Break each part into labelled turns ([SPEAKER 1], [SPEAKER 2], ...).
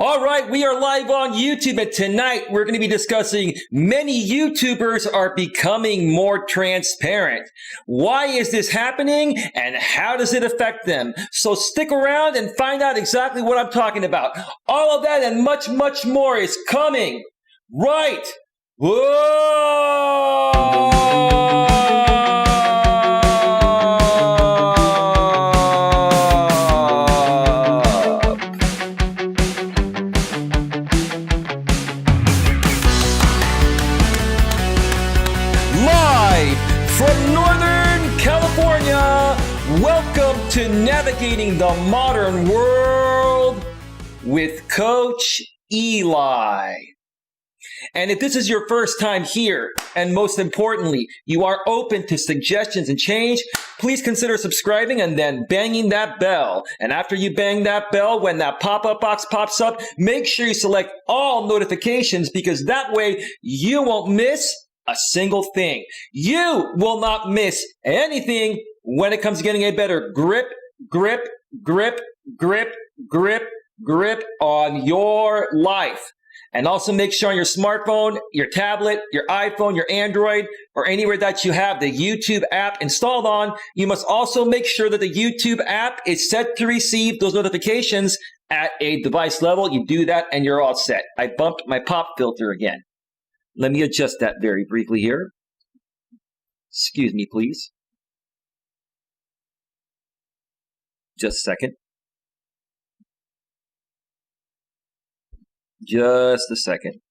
[SPEAKER 1] All right, we are live on YouTube, and tonight we're going to be discussing many YouTubers are becoming more transparent. Why is this happening, and how does it affect them? So stick around and find out exactly what I'm talking about. All of that and much, much more is coming right. Whoa! From Northern California, welcome to Navigating the Modern World with Coach Eli. And if this is your first time here, and most importantly, you are open to suggestions and change, please consider subscribing and then banging that bell. And after you bang that bell, when that pop-up box pops up, make sure you select all notifications, because that way you won't miss a single thing. You will not miss anything when it comes to getting a better grip on your life. And also make sure on your smartphone, your tablet, your iPhone, your Android, or anywhere that you have the YouTube app installed on, you must also make sure that the YouTube app is set to receive those notifications at a device level. You do that and you're all set. I bumped my pop filter again. Let me adjust that very briefly here. Excuse me, please. Just a second. Just a second.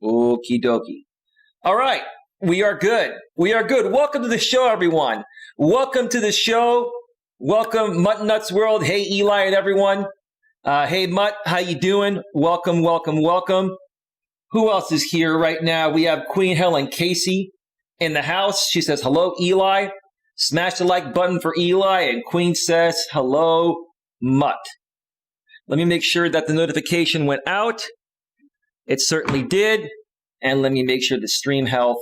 [SPEAKER 1] Okie dokie. All right. We are good. We are good. Welcome to the show, everyone. Welcome to the show. Welcome, Mutt Nuts World. Hey, Eli and everyone. Hey, Mutt, how you doing? Welcome, welcome, welcome. Who else is here right now? We have Queen Helen Casey in the house. She says, hello, Eli. Smash the like button for Eli. And Queen says, hello, Mutt. Let me make sure that the notification went out. It certainly did. And let me make sure the stream health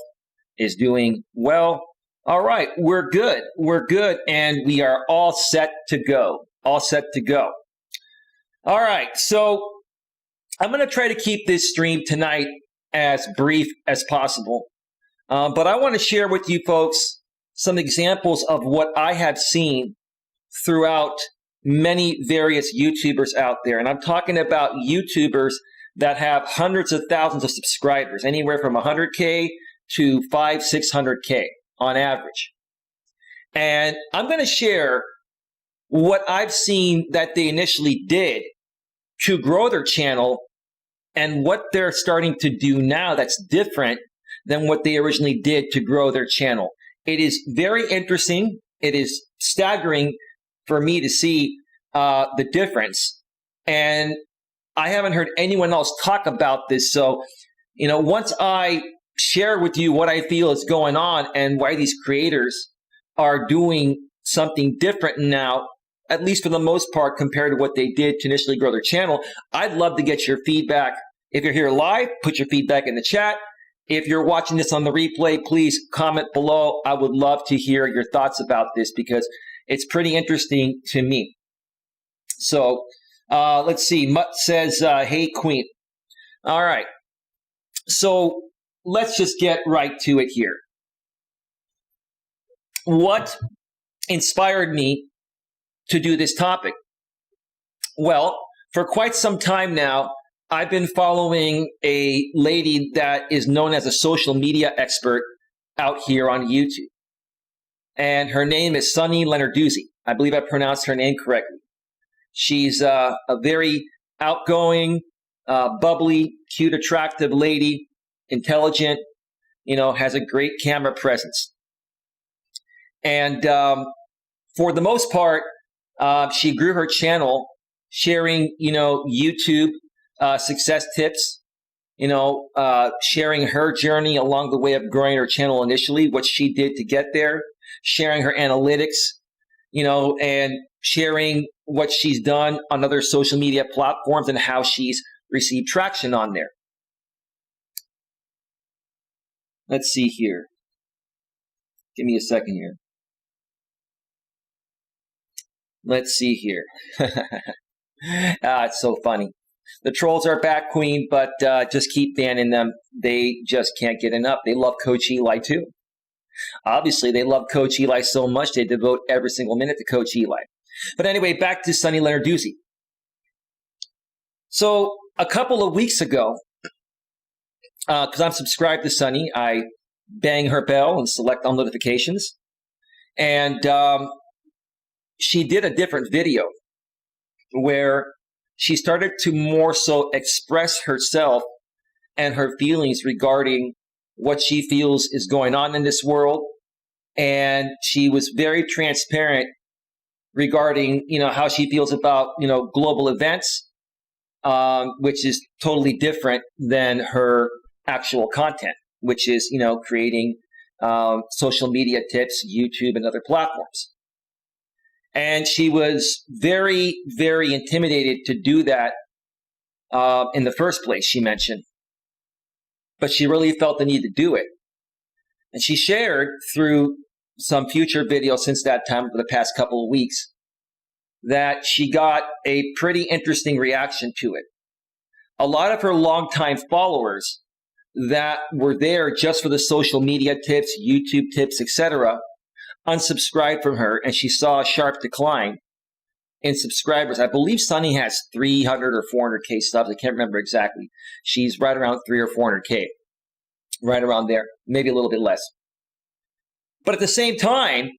[SPEAKER 1] is doing well. All right, we're good. We're good. And we are all set to go. All set to go. All right, so I'm going to try to keep this stream tonight as brief as possible. But I want to share with you folks some examples of what I have seen throughout many various YouTubers out there. And I'm talking about YouTubers that have hundreds of thousands of subscribers, anywhere from 100K to 500-600K on average. And I'm going to share what I've seen that they initially did to grow their channel and what they're starting to do now that's different than what they originally did to grow their channel. It is very interesting. It is staggering for me to see the difference. And I haven't heard anyone else talk about this. So, once I share with you what I feel is going on and why these creators are doing something different now, at least for the most part, compared to what they did to initially grow their channel, I'd love to get your feedback. If you're here live, put your feedback in the chat. If you're watching this on the replay, please comment below. I would love to hear your thoughts about this because it's pretty interesting to me. So let's see. Mutt says, hey, Queen. All right. So let's just get right to it here. What inspired me to do this topic? Well, for quite some time now, I've been following a lady that is known as a social media expert out here on YouTube. And her name is Sunny Lenarduzzi. I believe I pronounced her name correctly. She's a very outgoing, bubbly, cute, attractive lady, intelligent, has a great camera presence. And for the most part, she grew her channel sharing, YouTube success tips, sharing her journey along the way of growing her channel initially, what she did to get there, sharing her analytics, and sharing what she's done on other social media platforms and how she's received traction on there. Let's see here. Give me a second here. Let's see here. It's so funny. The trolls are back, Queen, but just keep banning them. They just can't get enough. They love Coach Eli too. Obviously, they love Coach Eli so much they devote every single minute to Coach Eli. But anyway, back to Sunny Lenarduzzi. So a couple of weeks ago, because I'm subscribed to Sunny, I bang her bell and select on notifications. And she did a different video where she started to more so express herself and her feelings regarding what she feels is going on in this world. And she was very transparent regarding, how she feels about, global events, which is totally different than her actual content, which is, creating social media tips, YouTube, and other platforms. And she was very, very intimidated to do that in the first place, she mentioned. But she really felt the need to do it. And she shared through some future videos since that time, for the past couple of weeks, that she got a pretty interesting reaction to it. A lot of her longtime followers that were there just for the social media tips, YouTube tips, etc., unsubscribed from her, and she saw a sharp decline in subscribers. I believe Sunny has 300 or 400K subs. I can't remember exactly. She's right around 3 or 400K, right around there, maybe a little bit less. But at the same time,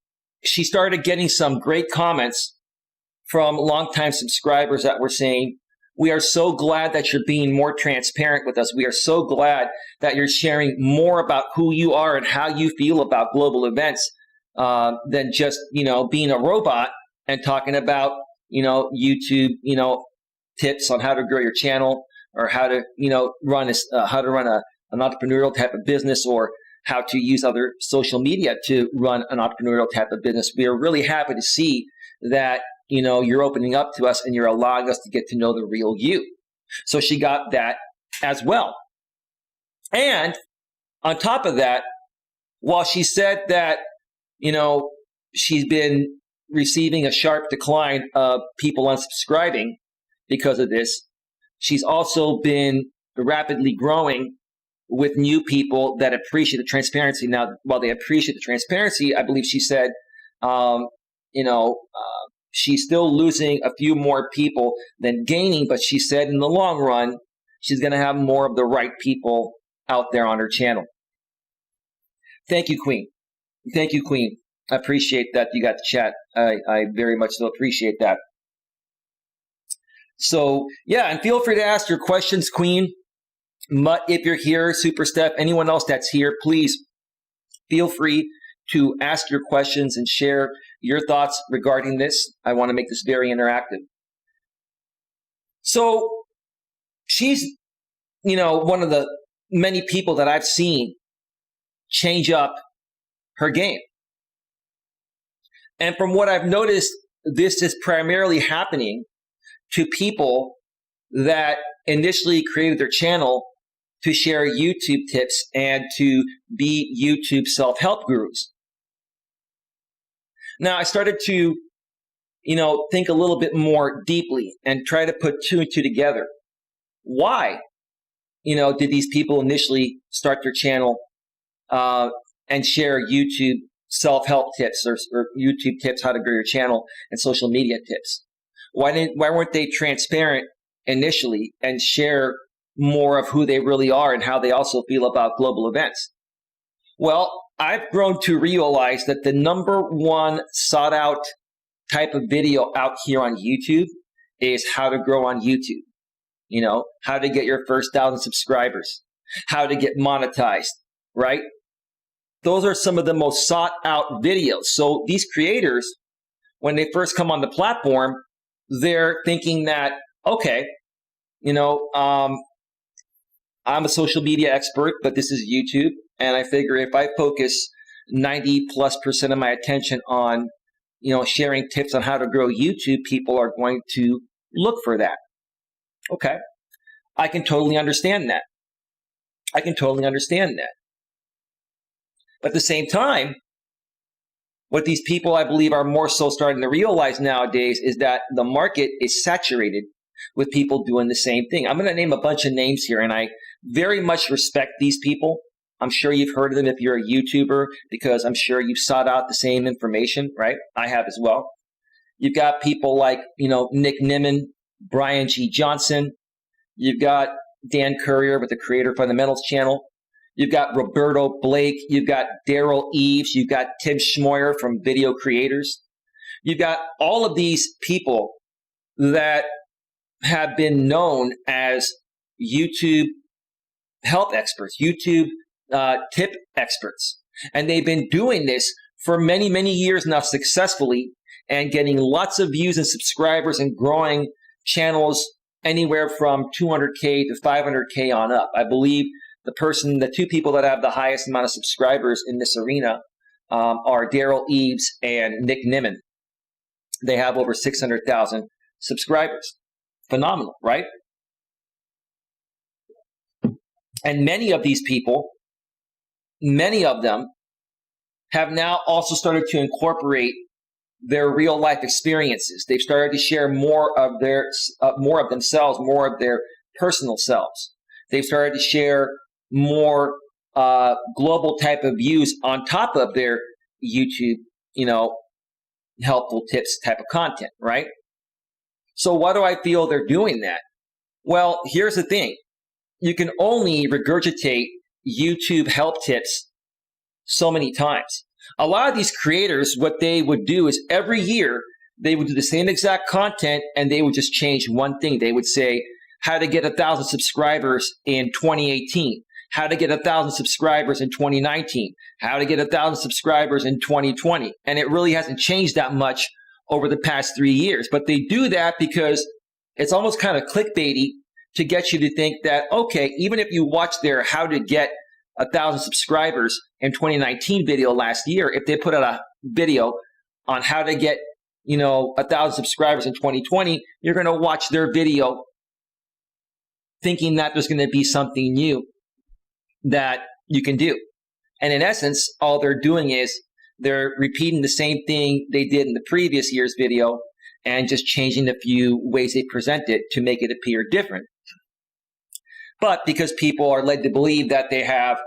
[SPEAKER 1] she started getting some great comments from longtime subscribers that were saying, "We are so glad that you're being more transparent with us. We are so glad that you're sharing more about who you are and how you feel about global events than just, being a robot and talking about, YouTube, tips on how to grow your channel or how to, run an entrepreneurial type of business, or how to use other social media to run an entrepreneurial type of business. We are really happy to see that, you're opening up to us and you're allowing us to get to know the real you." So she got that as well. And on top of that, while she said that, she's been receiving a sharp decline of people unsubscribing because of this, she's also been rapidly growing with new people that appreciate the transparency. Now, while they appreciate the transparency, I believe she said, she's still losing a few more people than gaining, but she said in the long run, she's going to have more of the right people out there on her channel. Thank you, Queen. Thank you, Queen. I appreciate that you got to chat. I very much so appreciate that. So, yeah, and feel free to ask your questions, Queen. Mutt, if you're here, Super Steph, anyone else that's here, please feel free to ask your questions and share your thoughts regarding this. I want to make this very interactive. So she's, one of the many people that I've seen change up her game. And from what I've noticed, this is primarily happening to people that initially created their channel to share YouTube tips and to be YouTube self-help gurus. Now, I started to, think a little bit more deeply and try to put two and two together. Why, did these people initially start their channel and share YouTube self-help tips or YouTube tips, how to grow your channel, and social media tips? Why weren't they transparent initially and share more of who they really are and how they also feel about global events? Well, I've grown to realize that the number one sought out type of video out here on YouTube is how to grow on YouTube. How to get your first 1,000 subscribers, how to get monetized, right? Those are some of the most sought out videos. So these creators, when they first come on the platform, they're thinking that, okay, I'm a social media expert, but this is YouTube. And I figure if I focus 90+% of my attention on, sharing tips on how to grow YouTube, people are going to look for that. Okay. I can totally understand that. But at the same time, what these people, I believe, are more so starting to realize nowadays is that the market is saturated with people doing the same thing. I'm going to name a bunch of names here, and I very much respect these people. I'm sure you've heard of them if you're a YouTuber, because I'm sure you've sought out the same information, right? I have as well. You've got people like, Nick Nimmin, Brian G. Johnson. You've got Dan Courier with the Creator Fundamentals channel. You've got Roberto Blake. You've got Daryl Eves. You've got Tim Schmoyer from Video Creators. You've got all of these people that have been known as YouTube health experts, YouTube tip experts. And they've been doing this for many, many years now successfully and getting lots of views and subscribers and growing channels anywhere from 200K to 500K on up. I believe the two people that have the highest amount of subscribers in this arena are Daryl Eves and Nick Nimmin. They have over 600,000 subscribers. Phenomenal, right? And many of these people, many of them have now also started to incorporate their real life experiences. They've started to share more of themselves, more of their personal selves. They've started to share more global type of views on top of their YouTube, helpful tips type of content, right? So why do I feel they're doing that? Well, here's the thing. You can only regurgitate YouTube help tips so many times. A lot of these creators, what they would do is every year they would do the same exact content and they would just change one thing. They would say how to get 1,000 subscribers in 2018, how to get 1,000 subscribers in 2019, how to get 1,000 subscribers in 2020. And it really hasn't changed that much over the past 3 years. But they do that because it's almost kind of clickbaity to get you to think that, okay, even if you watch their how to get 1,000 subscribers in 2019 video last year, if they put out a video on how to get, 1,000 subscribers in 2020, you're going to watch their video thinking that there's going to be something new that you can do. And in essence, all they're doing is they're repeating the same thing they did in the previous year's video and just changing a few ways they present it to make it appear different. But because people are led to believe that they have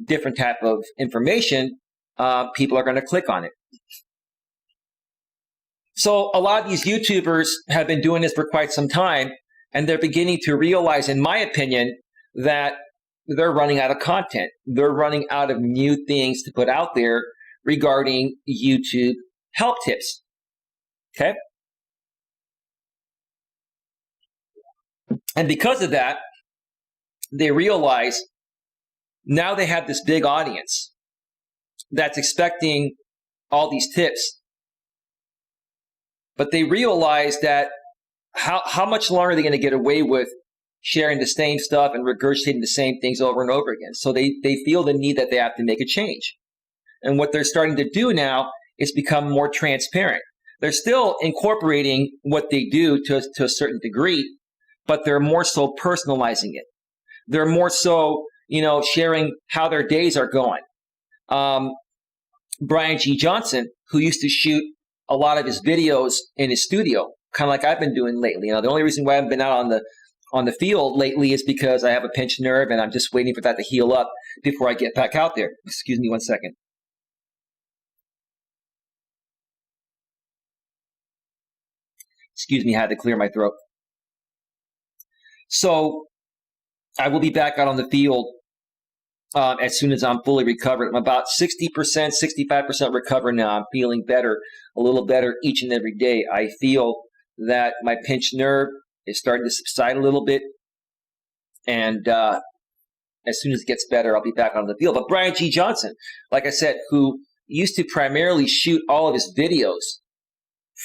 [SPEAKER 1] different type of information, people are going to click on it. So a lot of these YouTubers have been doing this for quite some time, and they're beginning to realize, in my opinion, that they're running out of content. They're running out of new things to put out there regarding YouTube help tips. Okay? And because of that, they realize now they have this big audience that's expecting all these tips. But they realize that how much longer are they going to get away with sharing the same stuff and regurgitating the same things over and over again? So they feel the need that they have to make a change. And what they're starting to do now is become more transparent. They're still incorporating what they do to a certain degree, but they're more so personalizing it. They're more so, sharing how their days are going. Brian G. Johnson, who used to shoot a lot of his videos in his studio, kind of like I've been doing lately. The only reason why I haven't been out on the field lately is because I have a pinched nerve and I'm just waiting for that to heal up before I get back out there. Excuse me one second. Excuse me, I had to clear my throat. So I will be back out on the field as soon as I'm fully recovered. I'm about 60%, 65% recovered now. I'm feeling better, a little better each and every day. I feel that my pinched nerve is starting to subside a little bit. And as soon as it gets better, I'll be back on the field. But Brian G. Johnson, like I said, who used to primarily shoot all of his videos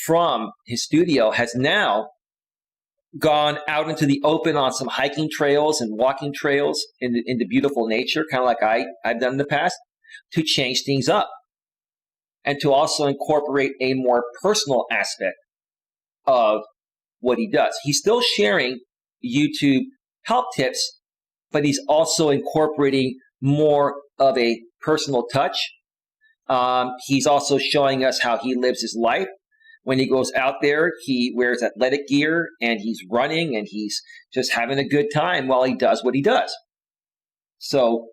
[SPEAKER 1] from his studio, has now gone out into the open on some hiking trails and walking trails in the beautiful nature, kind of like I've done in the past, to change things up and to also incorporate a more personal aspect of what he does. He's still sharing YouTube help tips, but he's also incorporating more of a personal touch. He's also showing us how he lives his life. When he goes out there, he wears athletic gear and he's running and he's just having a good time while he does what he does. So,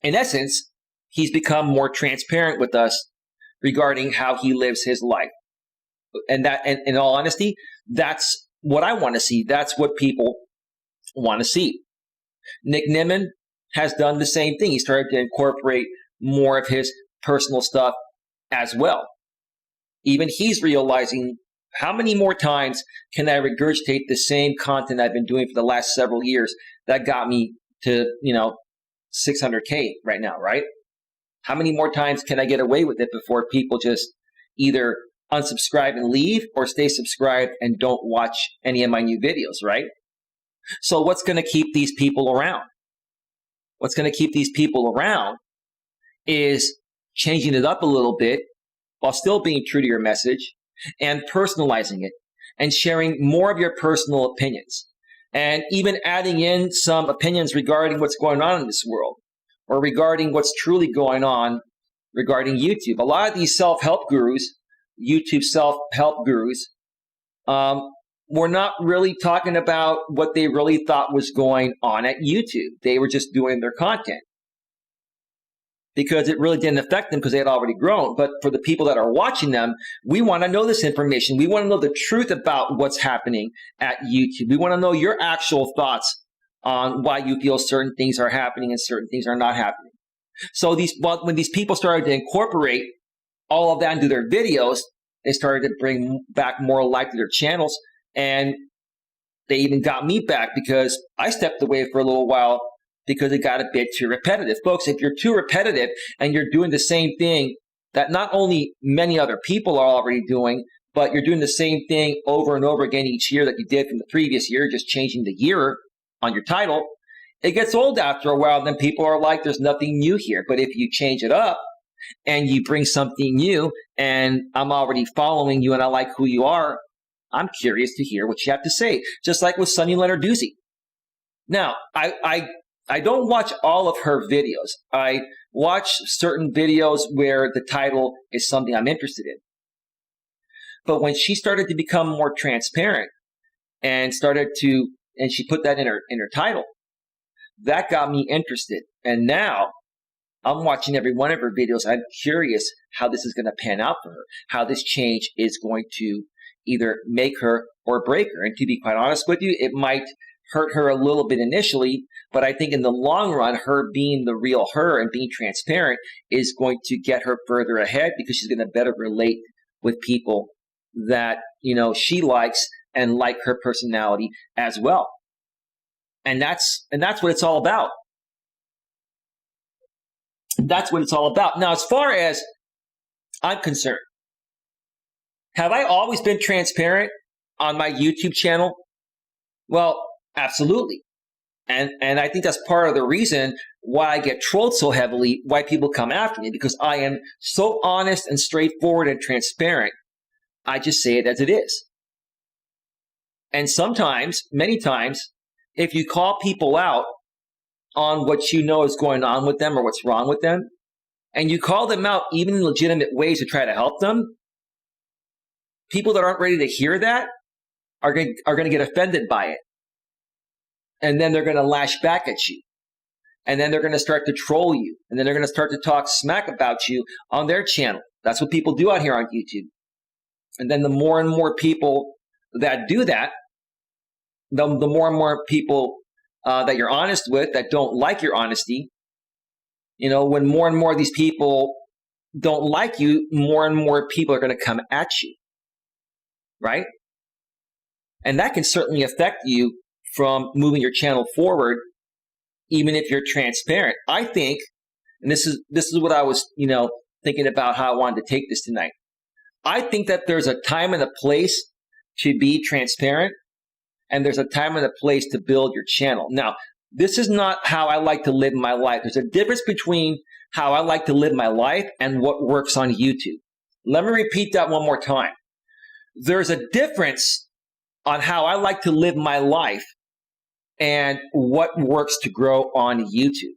[SPEAKER 1] in essence, he's become more transparent with us regarding how he lives his life. And that, and in all honesty, that's what I want to see. That's what people want to see. Nick Nimmin has done the same thing. He started to incorporate more of his personal stuff as well. Even he's realizing, how many more times can I regurgitate the same content I've been doing for the last several years that got me to, 600K right now, right? How many more times can I get away with it before people just either unsubscribe and leave or stay subscribed and don't watch any of my new videos, right? So what's going to keep these people around? What's going to keep these people around is changing it up a little bit while still being true to your message and personalizing it and sharing more of your personal opinions and even adding in some opinions regarding what's going on in this world or regarding what's truly going on regarding YouTube. A lot of these self-help gurus, YouTube self-help gurus, were not really talking about what they really thought was going on at YouTube. They were just doing their content because it really didn't affect them because they had already grown. But for the people that are watching them, we want to know this information. We want to know the truth about what's happening at YouTube. We want to know your actual thoughts on why you feel certain things are happening and certain things are not happening. So when these people started to incorporate all of that into their videos, they started to bring back more life to their channels. And they even got me back because I stepped away for a little while because it got a bit too repetitive. Folks, if you're too repetitive and you're doing the same thing that not only many other people are already doing, but you're doing the same thing over and over again each year that you did from the previous year, just changing the year on your title, it gets old after a while. Then people are like, there's nothing new here. But if you change it up and you bring something new and I'm already following you and I like who you are, I'm curious to hear what you have to say. Just like with Sunny Lenarduzzi. Now, I don't watch all of her videos. I watch certain videos where the title is something I'm interested in. But when she started to become more transparent and she put that in her title, that got me interested. And now I'm watching every one of her videos. I'm curious how this is going to pan out for her, how this change is going to either make her or break her. And to be quite honest with you, it might hurt her a little bit initially, but I think in the long run, her being the real her and being transparent is going to get her further ahead because she's going to better relate with people that, she likes and like her personality as well. And that's what it's all about. That's what it's all about. Now, as far as I'm concerned, have I always been transparent on my YouTube channel? Well, absolutely. And I think that's part of the reason why I get trolled so heavily, why people come after me, because I am so honest and straightforward and transparent. I just say it as it is. And sometimes, many times, if you call people out on what you know is going on with them or what's wrong with them, and you call them out even in legitimate ways to try to help them, people that aren't ready to hear that are going to get offended by it. And then they're going to lash back at you. And then they're going to start to troll you. And then they're going to start to talk smack about you on their channel. That's what people do out here on YouTube. And then the more and more people that do that, the more and more people that you're honest with that don't like your honesty, when more and more of these people don't like you, more and more people are going to come at you. Right? And that can certainly affect you from moving your channel forward, even if you're transparent. I think, and this is what I was, thinking about how I wanted to take this tonight. I think that there's a time and a place to be transparent, and there's a time and a place to build your channel. Now, this is not how I like to live my life. There's a difference between how I like to live my life and what works on YouTube. Let me repeat that one more time. There's a difference on how I like to live my life and what works to grow on YouTube.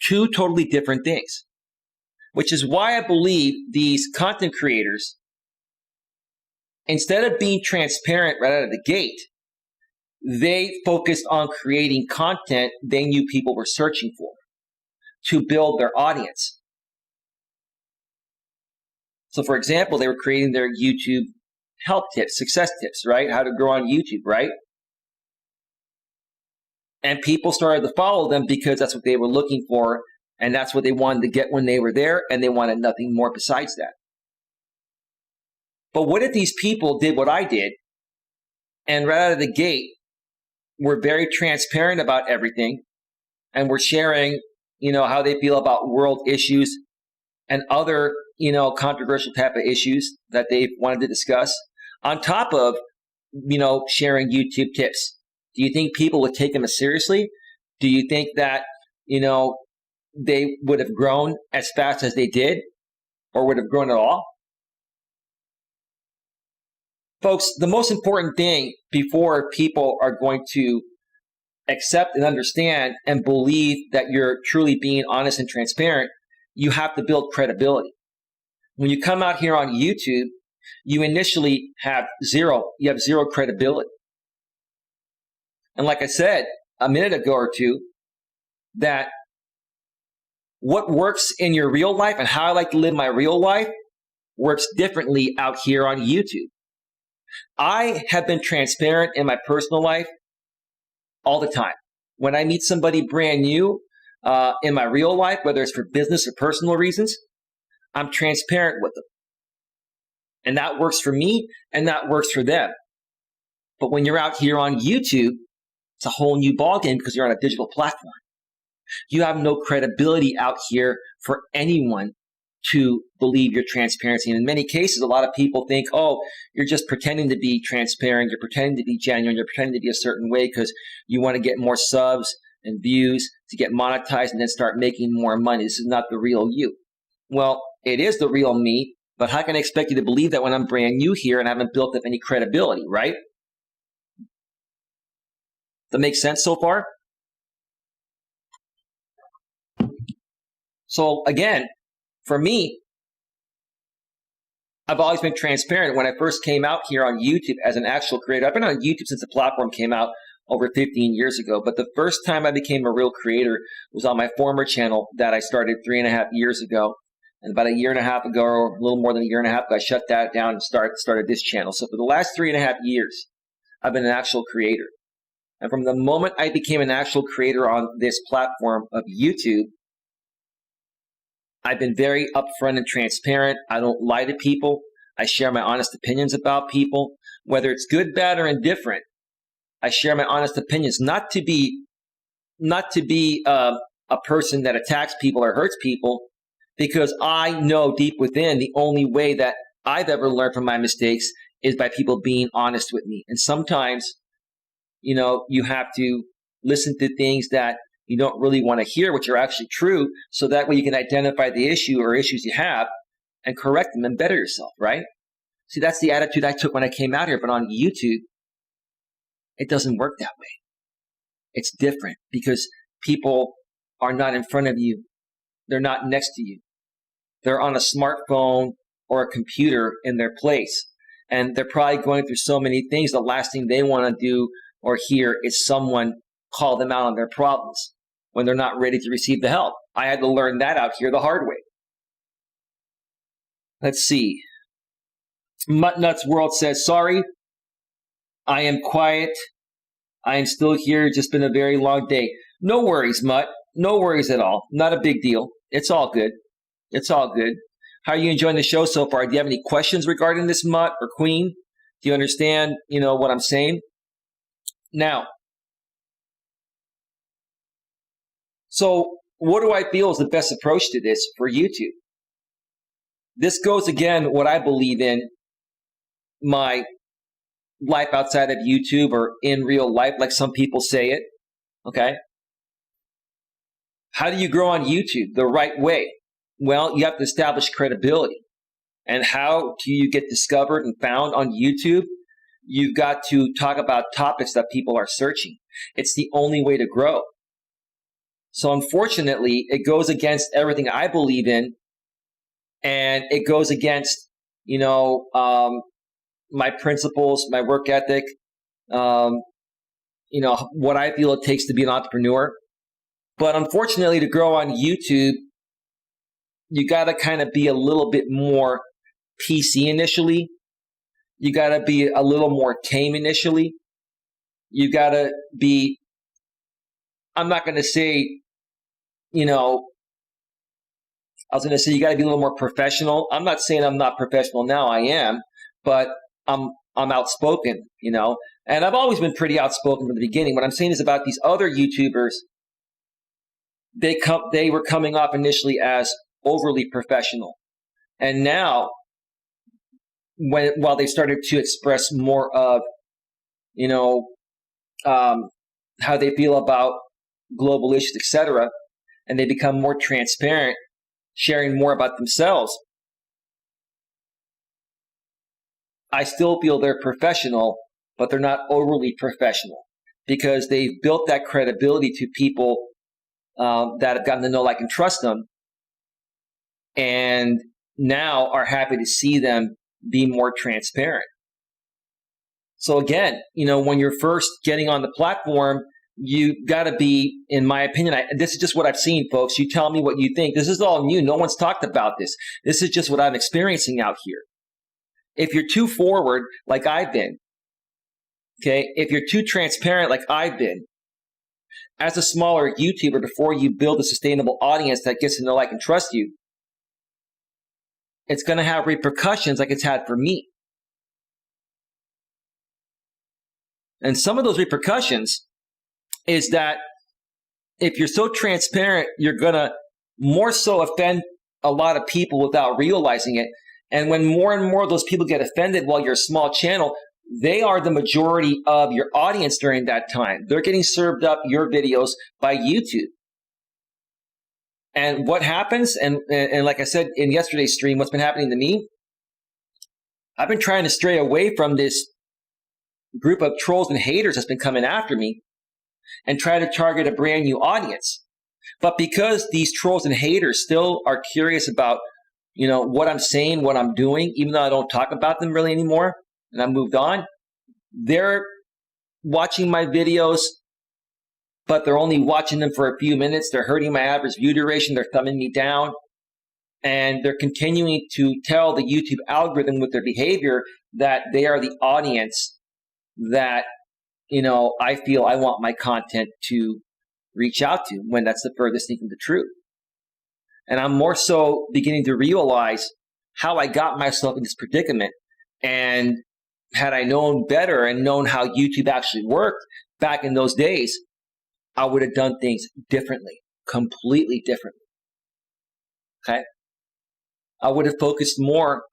[SPEAKER 1] Two totally different things. which is why I believe these content creators, instead of being transparent right out of the gate, they focused on creating content they knew people were searching for to build their audience. So for example, they were creating their YouTube help tips, success tips, right? How to grow on YouTube, right? And people started to follow them because that's what they were looking for, and that's what they wanted to get when they were there, and they wanted nothing more besides that. But what if these people did what I did, and right out of the gate, were very transparent about everything, and were sharing, how they feel about world issues and other, controversial type of issues that they wanted to discuss, on top of, sharing YouTube tips? Do you think people would take them as seriously? Do you think that, they would have grown as fast as they did, or would have grown at all? Folks, the most important thing before people are going to accept and understand and believe that you're truly being honest and transparent, you have to build credibility. When you come out here on YouTube, you initially have zero credibility. And like I said a minute ago or two, that what works in your real life and how I like to live my real life works differently out here on YouTube. I have been transparent in my personal life all the time. When I meet somebody brand new in my real life, whether it's for business or personal reasons, I'm transparent with them. And that works for me, and that works for them. But when you're out here on YouTube, it's a whole new ballgame because you're on a digital platform. You have no credibility out here for anyone to believe your transparency. And in many cases, a lot of people think, oh, you're just pretending to be transparent, you're pretending to be genuine, you're pretending to be a certain way because you want to get more subs and views to get monetized and then start making more money. This is not the real you. Well, it is the real me, but how can I expect you to believe that when I'm brand new here and I haven't built up any credibility, right? That makes sense so far? So again, for me, I've always been transparent. When I first came out here on YouTube as an actual creator, I've been on YouTube since the platform came out over 15 years ago. But the first time I became a real creator was on my former channel that I started 3.5 years ago. And about a year and a half ago, or a little more than a year and a half ago, I shut that down and started this channel. So for the last 3.5 years, I've been an actual creator. And from the moment I became an actual creator on this platform of YouTube, I've been very upfront and transparent. I don't lie to people. I share my honest opinions about people, whether it's good, bad, or indifferent. I share my honest opinions, not to be a person that attacks people or hurts people, because I know deep within the only way that I've ever learned from my mistakes is by people being honest with me. And sometimes, you have to listen to things that you don't really want to hear, which are actually true, so that way you can identify the issue or issues you have and correct them and better yourself, right? See, that's the attitude I took when I came out here. But on YouTube, it doesn't work that way. It's different because people are not in front of you. They're not next to you. They're on a smartphone or a computer in their place. And they're probably going through so many things. The last thing they want to do or hear is someone call them out on their problems when they're not ready to receive the help. I had to learn that out here the hard way. Let's see. Muttnuts World says, sorry, I am quiet. I am still here. It's just been a very long day. No worries, Mutt. No worries at all. Not a big deal. It's all good. It's all good. How are you enjoying the show so far? Do you have any questions regarding this, Mutt or Queen? Do you understand, what I'm saying? Now, so what do I feel is the best approach to this for YouTube? This goes again, what I believe in my life outside of YouTube or in real life, like some people say it. Okay. How do you grow on YouTube the right way? Well, you have to establish credibility. And how do you get discovered and found on YouTube? You've got to talk about topics that people are searching. It's the only way to grow. So unfortunately, it goes against everything I believe in and it goes against, my principles, my work ethic, what I feel it takes to be an entrepreneur. But unfortunately, to grow on YouTube, you got to kind of be a little bit more PC initially. You got to be a little more tame initially. You got to be, I'm not going to say, I was going to say you got to be a little more professional. I'm not saying I'm not professional now. I am, but I'm outspoken, and I've always been pretty outspoken from the beginning. What I'm saying is about these other YouTubers, they were coming off initially as overly professional, and now while they started to express more of, how they feel about global issues, etc., and they become more transparent, sharing more about themselves, I still feel they're professional, but they're not overly professional because they've built that credibility to people that have gotten to know, like, and trust them, and now are happy to see them be more transparent. So again, when you're first getting on the platform, you got to be, in my opinion, this is just what I've seen, folks. You tell me what you think. This is all new. No one's talked about this. This is just what I'm experiencing out here. If you're too forward, like I've been, okay, if you're too transparent, like I've been, as a smaller YouTuber, before you build a sustainable audience that gets to know, like, and trust you, it's going to have repercussions like it's had for me. And some of those repercussions is that if you're so transparent, you're going to more so offend a lot of people without realizing it. And when more and more of those people get offended while you're a small channel, they are the majority of your audience during that time. They're getting served up your videos by YouTube. And what happens, and like I said in yesterday's stream, what's been happening to me, I've been trying to stray away from this group of trolls and haters that's been coming after me and try to target a brand new audience. But because these trolls and haters still are curious about, what I'm saying, what I'm doing, even though I don't talk about them really anymore, and I moved on, they're watching my videos, but they're only watching them for a few minutes. They're hurting my average view duration. They're thumbing me down. And they're continuing to tell the YouTube algorithm with their behavior that they are the audience that, I feel I want my content to reach out to, when that's the furthest thing from the truth. And I'm more so beginning to realize how I got myself in this predicament. And had I known better and known how YouTube actually worked back in those days, I would have done things differently, completely differently. Okay? I would have focused more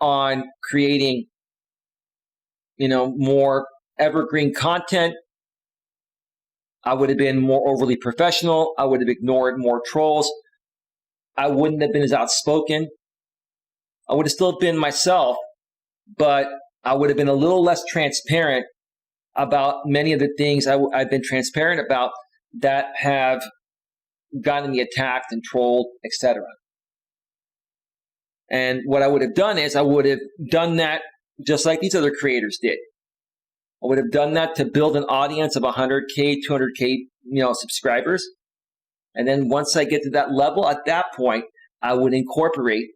[SPEAKER 1] on creating, more evergreen content. I would have been more overly professional. I would have ignored more trolls. I wouldn't have been as outspoken. I would have still been myself, but I would have been a little less transparent about many of the things I've been transparent about that have gotten me attacked and trolled, etc. And what I would have done is I would have done that just like these other creators did. I would have done that to build an audience of 100K, 200K, subscribers. And then once I get to that level, at that point, I would incorporate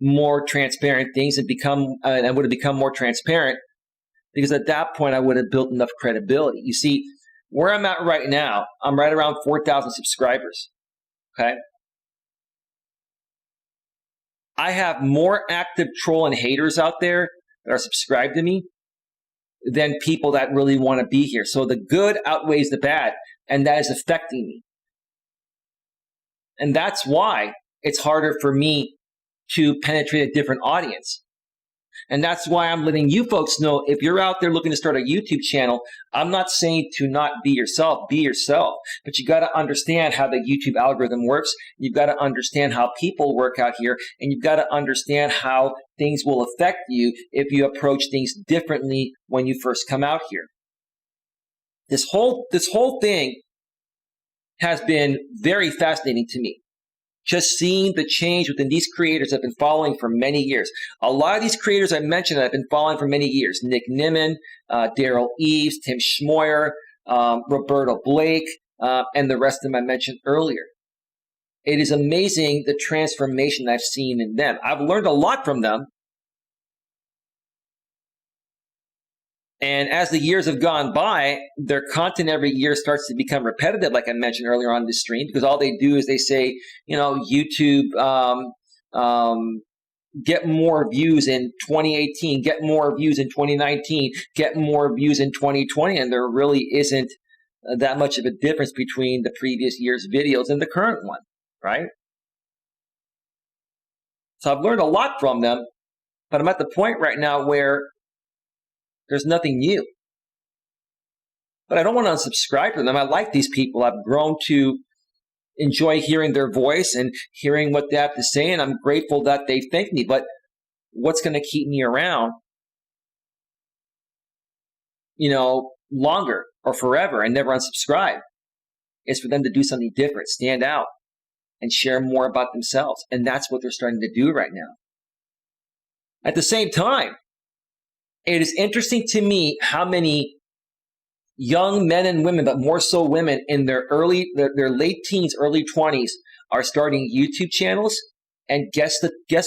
[SPEAKER 1] more transparent things and I would have become more transparent, because at that point I would have built enough credibility. You see, where I'm at right now, I'm right around 4,000 subscribers. Okay. I have more active troll and haters out there that are subscribed to me than people that really want to be here. So the good outweighs the bad, and that is affecting me. And that's why it's harder for me to penetrate a different audience. And that's why I'm letting you folks know, if you're out there looking to start a YouTube channel, I'm not saying to not be yourself, but you got to understand how the YouTube algorithm works. You've got to understand how people work out here, and you've got to understand how things will affect you if you approach things differently when you first come out here. This whole thing has been very fascinating to me. just seeing the change within these creators I've been following for many years. A lot of these creators I mentioned I've been following for many years. Nick Nimmin, Daryl Eves, Tim Schmoyer, Roberto Blake, and the rest of them I mentioned earlier. It is amazing the transformation I've seen in them. I've learned a lot from them. And as the years have gone by, their content every year starts to become repetitive, like I mentioned earlier on this stream, because all they do is they say, YouTube, get more views in 2018, get more views in 2019, get more views in 2020. And there really isn't that much of a difference between the previous year's videos and the current one, right? So I've learned a lot from them, but I'm at the point right now where there's nothing new. But I don't want to unsubscribe from them. I like these people. I've grown to enjoy hearing their voice and hearing what they have to say, and I'm grateful that they thank me. But what's going to keep me around, longer or forever and never unsubscribe is for them to do something different, stand out, and share more about themselves. And that's what they're starting to do right now. At the same time, it is interesting to me how many young men and women, but more so women in their late teens, early 20s, are starting YouTube channels. And guess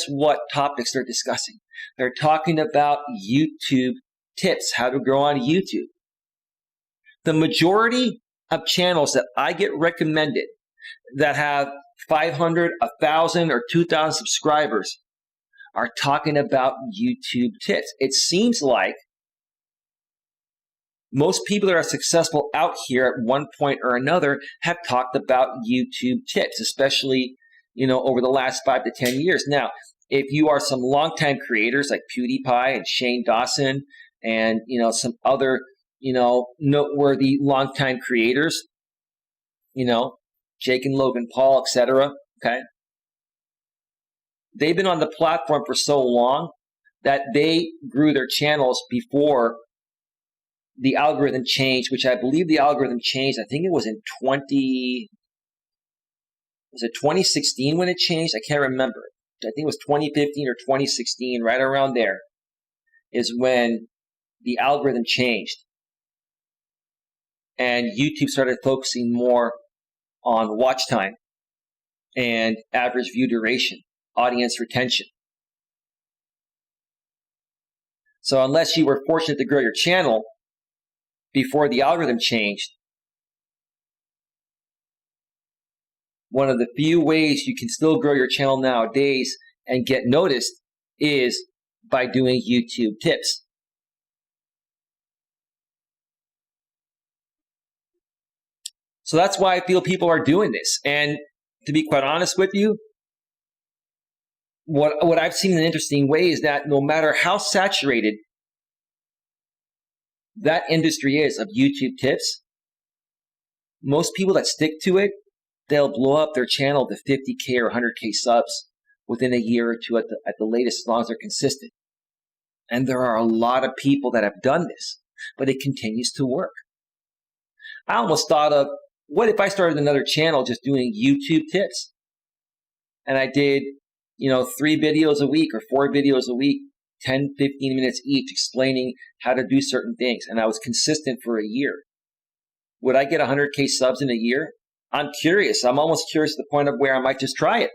[SPEAKER 1] what topics they're discussing? They're talking about YouTube tips, how to grow on YouTube. The majority of channels that I get recommended that have 500, 1,000, or 2,000 subscribers are talking about YouTube tips. It seems like most people that are successful out here at one point or another have talked about YouTube tips, especially, over the last 5 to 10 years. Now, if you are some longtime creators like PewDiePie and Shane Dawson and, some other, noteworthy longtime creators, Jake and Logan Paul, etc., okay? They've been on the platform for so long that they grew their channels before the algorithm changed, which I believe the algorithm changed. I think it was in 2016 when it changed? I can't remember. I think it was 2015 or 2016, right around there is when the algorithm changed. And YouTube started focusing more on watch time and average view duration, audience retention. So unless you were fortunate to grow your channel before the algorithm changed, one of the few ways you can still grow your channel nowadays and get noticed is by doing YouTube tips. So that's why I feel people are doing this. And to be quite honest with you, what I've seen in an interesting way is that no matter how saturated that industry is of YouTube tips, most people that stick to it, they'll blow up their channel to 50K or 100K subs within a year or two at the latest, as long as they're consistent. And there are a lot of people that have done this, but it continues to work. I almost thought of, what if I started another channel just doing YouTube tips? And I did, 3 videos a week or 4 videos a week, 10, 15 minutes each, explaining how to do certain things. And I was consistent for a year. Would I get 100K subs in a year? I'm curious. I'm almost curious to the point of where I might just try it.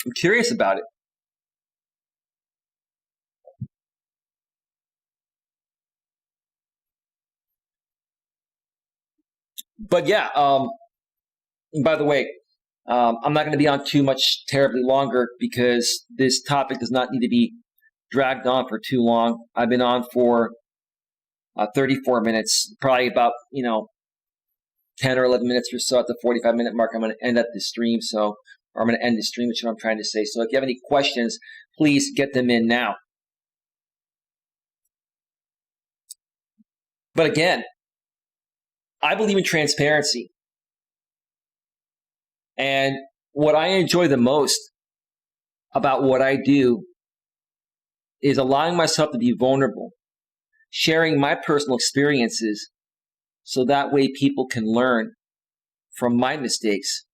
[SPEAKER 1] I'm curious about it. But yeah, by the way, I'm not going to be on too much terribly longer because this topic does not need to be dragged on for too long. I've been on for 34 minutes, probably about, 10 or 11 minutes or so at the 45-minute mark. I'm going to end up the stream. Or I'm going to end the stream, which is what I'm trying to say. So if you have any questions, please get them in now. But again, I believe in transparency. And what I enjoy the most about what I do is allowing myself to be vulnerable, sharing my personal experiences so that way people can learn from my mistakes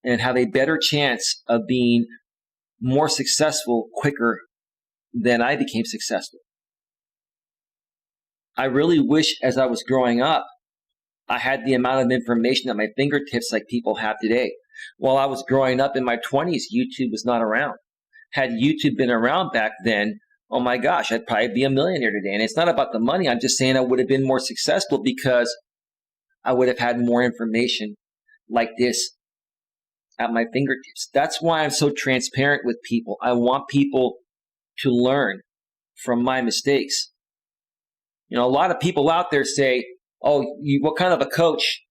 [SPEAKER 1] and have a better chance of being more successful quicker than I became successful. I really wish as I was growing up, I had the amount of information at my fingertips like people have today. While I was growing up in my 20s, YouTube was not around. Had YouTube been around back then, oh my gosh, I'd probably be a millionaire today. And it's not about the money. I'm just saying I would have been more successful because I would have had more information like this at my fingertips. That's why I'm so transparent with people. I want people to learn from my mistakes. You know, a lot of people out there say, oh, what kind of a coach,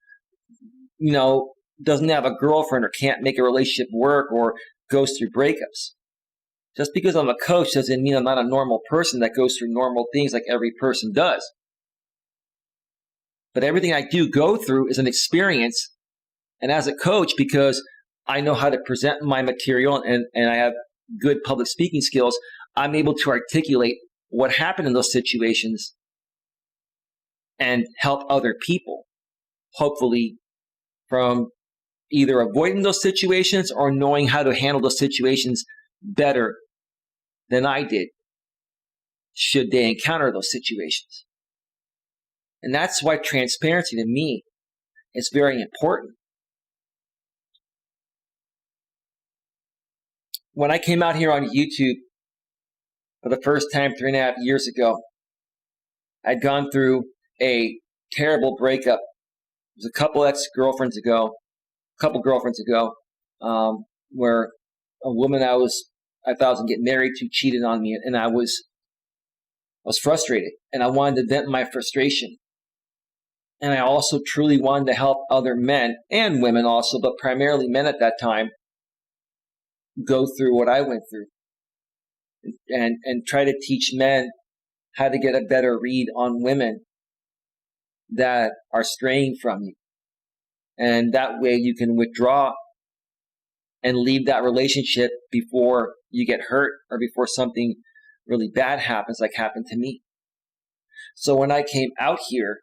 [SPEAKER 1] doesn't have a girlfriend or can't make a relationship work or goes through breakups. Just because I'm a coach doesn't mean I'm not a normal person that goes through normal things like every person does. But everything I do go through is an experience. And as a coach, because I know how to present my material and I have good public speaking skills, I'm able to articulate what happened in those situations and help other people, hopefully, from either avoiding those situations or knowing how to handle those situations better than I did, should they encounter those situations. And that's why transparency to me is very important. When I came out here on YouTube for the first time 3.5 years ago, I'd gone through a terrible breakup. It was a couple girlfriends ago, where a woman I thought I was gonna get married to cheated on me, and I was frustrated, and I wanted to vent my frustration. And I also truly wanted to help other men and women also, but primarily men at that time, go through what I went through, and try to teach men how to get a better read on women that are straying from you. And that way you can withdraw and leave that relationship before you get hurt or before something really bad happens, like happened to me. So when I came out here,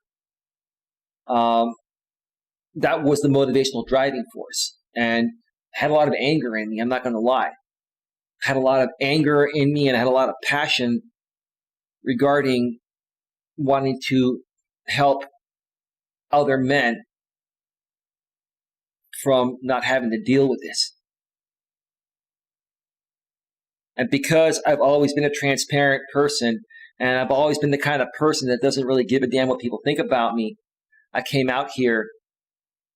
[SPEAKER 1] that was the motivational driving force, and had a lot of anger in me. I'm not going to lie. Had a lot of anger in me, and I had a lot of passion regarding wanting to help other men from not having to deal with this. And because I've always been a transparent person, and I've always been the kind of person that doesn't really give a damn what people think about me, I came out here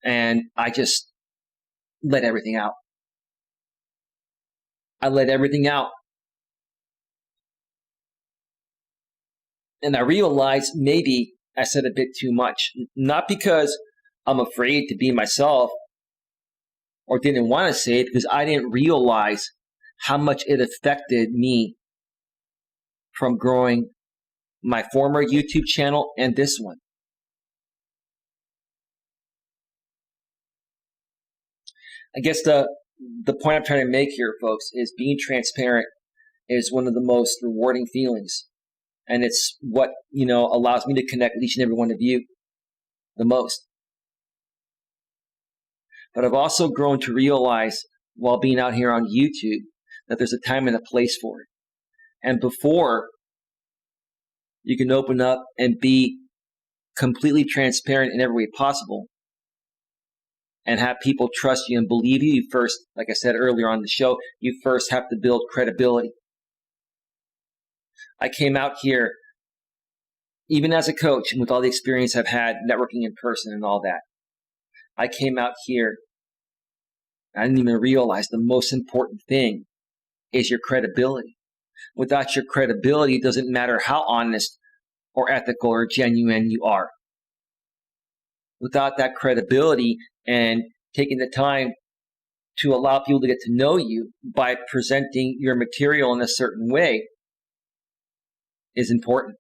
[SPEAKER 1] and I just let everything out. I let everything out. And I realized maybe I said a bit too much. Not because I'm afraid to be myself or didn't want to say it, because I didn't realize how much it affected me from growing my former YouTube channel and this one. I guess the point I'm trying to make here, folks, is being transparent is one of the most rewarding feelings. And it's what, allows me to connect with each and every one of you the most. But I've also grown to realize while being out here on YouTube that there's a time and a place for it. And before you can open up and be completely transparent in every way possible and have people trust you and believe you, you first, like I said earlier on the show, you first have to build credibility. I came out here, even as a coach and with all the experience I've had networking in person and all that, I came out here, I didn't even realize the most important thing is your credibility. Without your credibility, it doesn't matter how honest or ethical or genuine you are. Without that credibility and taking the time to allow people to get to know you by presenting your material in a certain way is important.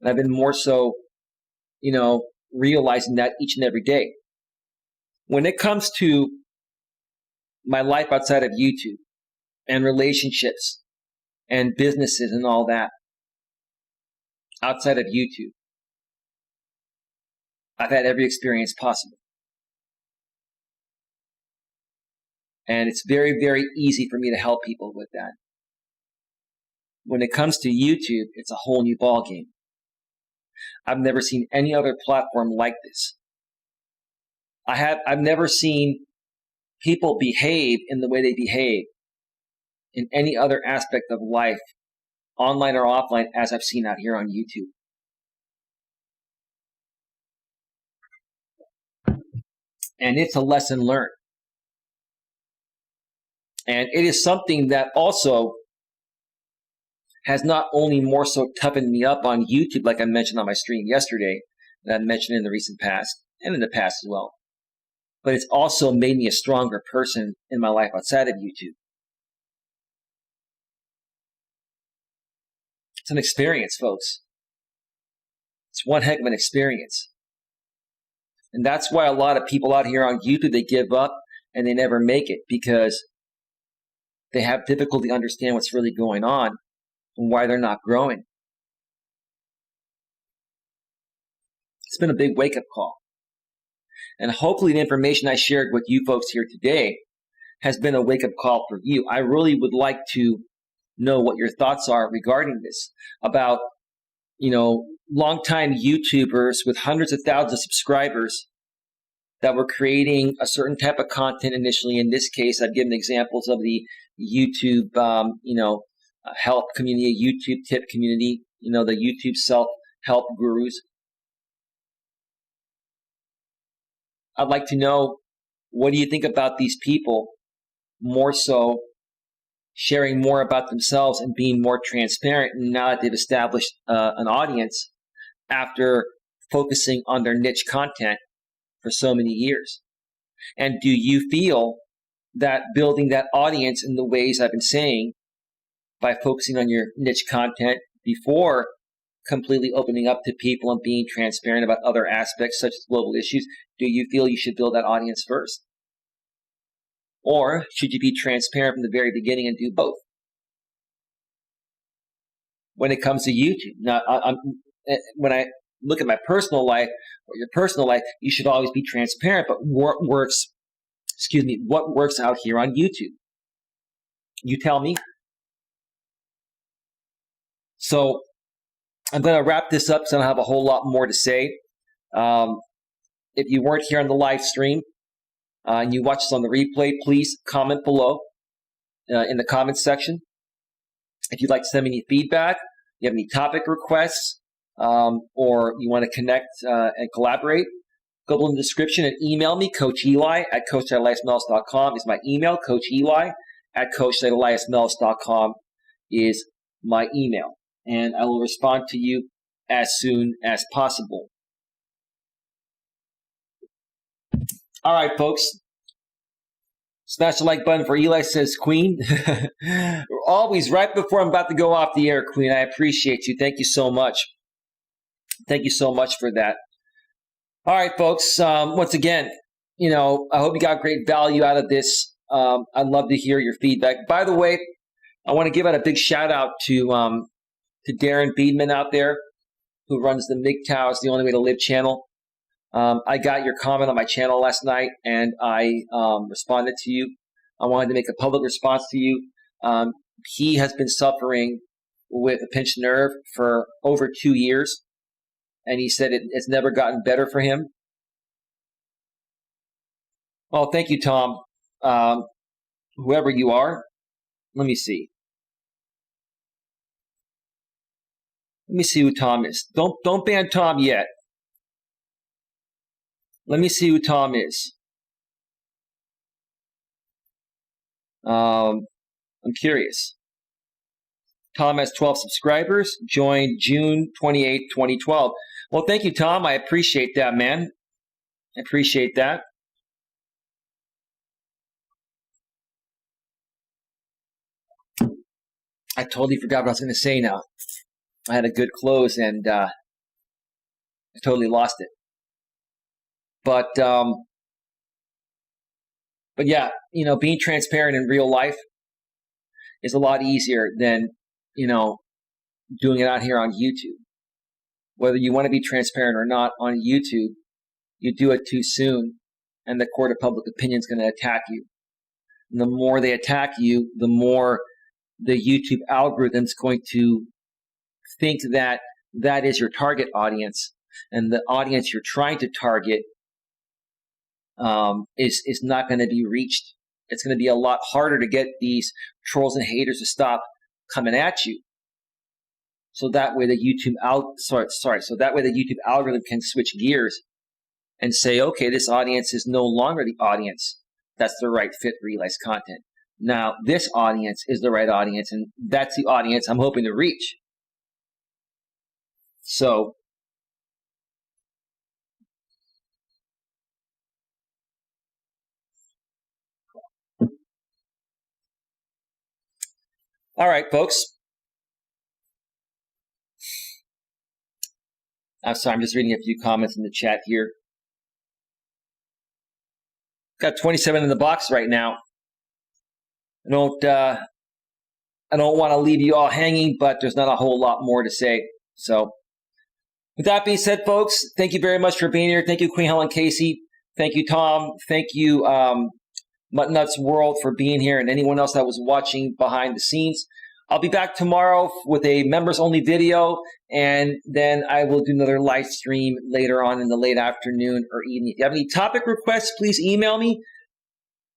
[SPEAKER 1] And I've been more so, realizing that each and every day. When it comes to my life outside of YouTube and relationships and businesses and all that outside of YouTube, I've had every experience possible. And it's very, very easy for me to help people with that. When it comes to YouTube, it's a whole new ballgame. I've never seen any other platform like this. I've never seen people behave in the way they behave in any other aspect of life, online or offline, as I've seen out here on YouTube. And it's a lesson learned. And it is something that also has not only more so toughened me up on YouTube, like I mentioned on my stream yesterday, that I mentioned in the recent past, and in the past as well, but it's also made me a stronger person in my life outside of YouTube. It's an experience, folks. It's one heck of an experience. And that's why a lot of people out here on YouTube, they give up and they never make it, because they have difficulty understanding what's really going on and why they're not growing. It's been a big wake-up call. And hopefully the information I shared with you folks here today has been a wake-up call for you. I really would like to know what your thoughts are regarding this, about, longtime YouTubers with hundreds of thousands of subscribers that were creating a certain type of content initially. In this case, I've given examples of the YouTube, help community, YouTube tip community, the YouTube self-help gurus. I'd like to know, what do you think about these people, more so sharing more about themselves and being more transparent now that they've established an audience after focusing on their niche content for so many years? And do you feel that building that audience in the ways I've been saying, by focusing on your niche content before completely opening up to people and being transparent about other aspects such as global issues, do you feel you should build that audience first? Or should you be transparent from the very beginning and do both? When it comes to YouTube, now, when I look at my personal life or your personal life, you should always be transparent. But what works out here on YouTube? You tell me. So I'm going to wrap this up because I don't have a whole lot more to say. If you weren't here on the live stream and you watch this on the replay, please comment below in the comments section. If you'd like to send me any feedback, you have any topic requests, or you want to connect and collaborate, go below in the description and email me, Coach Eli at coacheli@eliasmelas.com is my email. Coach Eli at coacheli@eliasmelas.com is my email. And I will respond to you as soon as possible. All right, folks. Smash the like button for Eli, says Queen. Always right before I'm about to go off the air, Queen. I appreciate you. Thank you so much. Thank you so much for that. All right, folks. Once again, I hope you got great value out of this. I'd love to hear your feedback. By the way, I want to give out a big shout out to Darren Beedman out there, who runs the MGTOW's The Only Way to Live channel. I got your comment on my channel last night, and I responded to you. I wanted to make a public response to you. He has been suffering with a pinched nerve for over 2 years, and he said it's never gotten better for him. Well, thank you, Tom. Whoever you are, let me see. Let me see who Tom is. Don't ban Tom yet. Let me see who Tom is. I'm curious. Tom has 12 subscribers, joined June 28, 2012. Well, thank you, Tom. I appreciate that, man. I appreciate that. I totally forgot what I was going to say now. I had a good close and I totally lost it. But yeah, being transparent in real life is a lot easier than, doing it out here on YouTube. Whether you want to be transparent or not on YouTube, you do it too soon, and the court of public opinion is going to attack you. And the more they attack you, the more the YouTube algorithm is going to think that that is your target audience, and the audience you're trying to target is not going to be reached. It's going to be a lot harder to get these trolls and haters to stop coming at you. So that way the YouTube so that way the YouTube algorithm can switch gears and say, okay, this audience is no longer the audience that's the right fit for Eli's content. Now this audience is the right audience, and that's the audience I'm hoping to reach. So all right, folks. I'm sorry, I'm just reading a few comments in the chat here. Got 27 in the box right now. I don't want to leave you all hanging, but there's not a whole lot more to say. So with that being said, folks, thank you very much for being here. Thank you, Queen Helen Casey. Thank you, Tom. Thank you, Mutton Nuts World, for being here, and anyone else that was watching behind the scenes. I'll be back tomorrow with a members-only video, and then I will do another live stream later on in the late afternoon or evening. If you have any topic requests, please email me,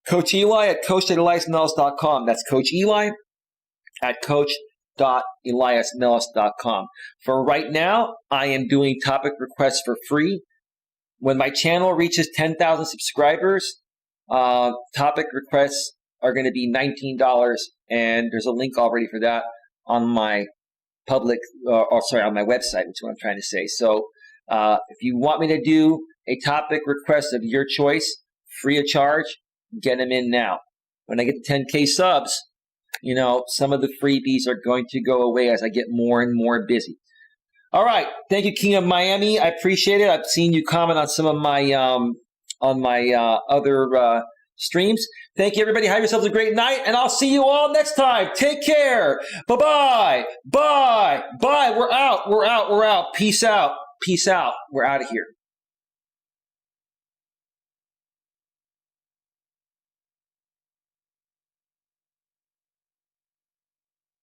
[SPEAKER 1] Coach Eli at coach.eliasmelas.com. That's Coach Eli at coach.eliasmelas.com. For right now, I am doing topic requests for free. When my channel reaches 10,000 subscribers, topic requests are going to be $19, and there's a link already for that on my on my website, which is what I'm trying to say. So if you want me to do a topic request of your choice, free of charge, get them in now. When I get to 10K subs, you know, some of the freebies are going to go away as I get more and more busy. All right. Thank you, King of Miami. I appreciate it. I've seen you comment on some of my other streams. Thank you, everybody. Have yourselves a great night, and I'll see you all next time. Take care. Bye-bye. Bye. Bye. We're out. We're out. We're out. Peace out. Peace out. We're out of here.